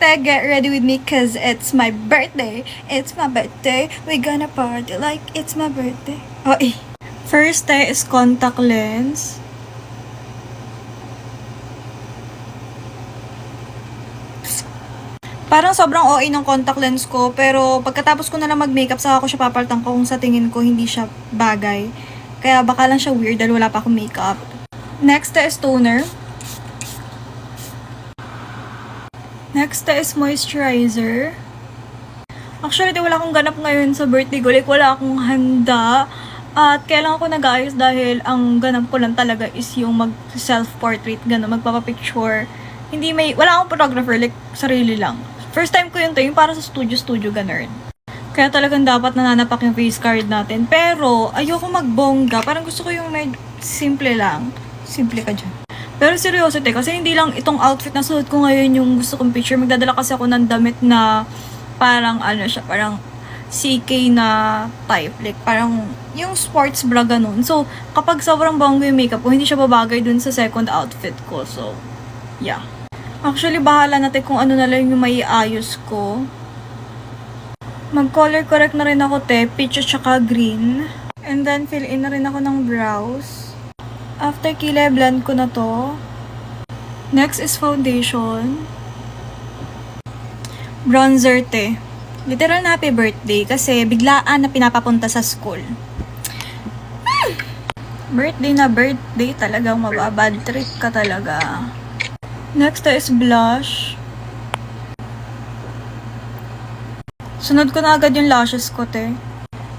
te, get ready with me cause it's my birthday. It's my birthday. We gonna party like it's my birthday. Oh, eh. First te is contact lens. Parang sobrang OA ng contact lens ko, pero pagkatapos ko na lang mag-makeup, saka ko siya papalitan ko kung sa tingin ko hindi siya bagay. Kaya baka lang siya weird dahil wala pa akong makeup. Next is toner. Next is moisturizer. Actually, wala akong ganap ngayon sa birthday ko. Like, wala akong handa. At kailangan ko nag-ayos dahil ang ganap ko lang talaga is yung mag-self-portrait, gano'n, magpapapicture. Wala akong photographer, like, sarili lang. First time ko yun to, yung para sa studio, gano'n. Kaya talagang dapat nananapak yung face card natin. Pero, ayoko magbongga. Parang gusto ko yung simple lang. Simple ka dyan. Pero seryoso kasi hindi lang itong outfit na suot ko ngayon yung gusto kong picture. Magdadala kasi ako ng damit na parang parang CK na type. Like parang yung sports bra ganun. So, kapag sobrang bongga yung makeup ko, hindi siya babagay dun sa second outfit ko. So, yeah. Actually, bahala natin kung ano na lang yung maiayos ko. Mag-color correct na rin ako peach at saka green. And then, fill in na rin ako ng brows. After kilay, blend ko na to. Next is foundation. Bronzer te. Literal na happy birthday kasi biglaan na pinapapunta sa school. Birthday na birthday, talagang mababad trip ka talaga. Next is blush. Sunod ko na agad yung lashes ko te.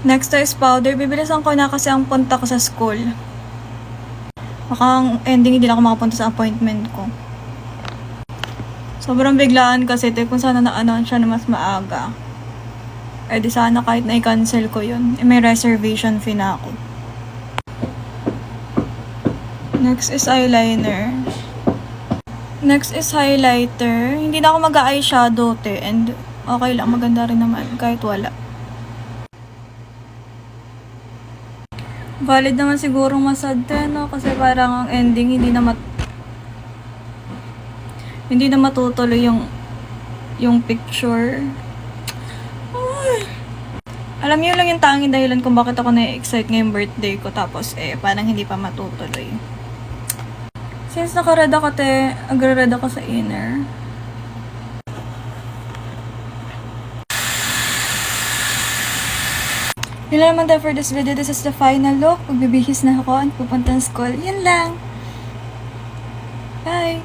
Next is powder. Bibilisan ko na kasi ang punta ko sa school. Baka ang ending hindi na ako makapunta sa appointment ko. Sobrang biglaan kasi kung sana na-announce siya na mas maaga. Eh di sana kahit na i-cancel ko yun. May reservation fee na ako. Next is eyeliner. Next is highlighter. Hindi na ako mag-eyeshadow and okay lang, maganda rin naman kahit wala. Valid naman siguro masad no? Kasi parang ang ending hindi na matutuloy yung picture. Ay. Alam niyo lang yung tanging dahilan kung bakit ako na-excite ngayong birthday ko tapos parang hindi pa matutuloy. Since naka-red ako agre-red ako sa inner. Yun lang naman for this video. This is the final look. Magbibihis na ako at pupunta ng school. Yun lang. Bye!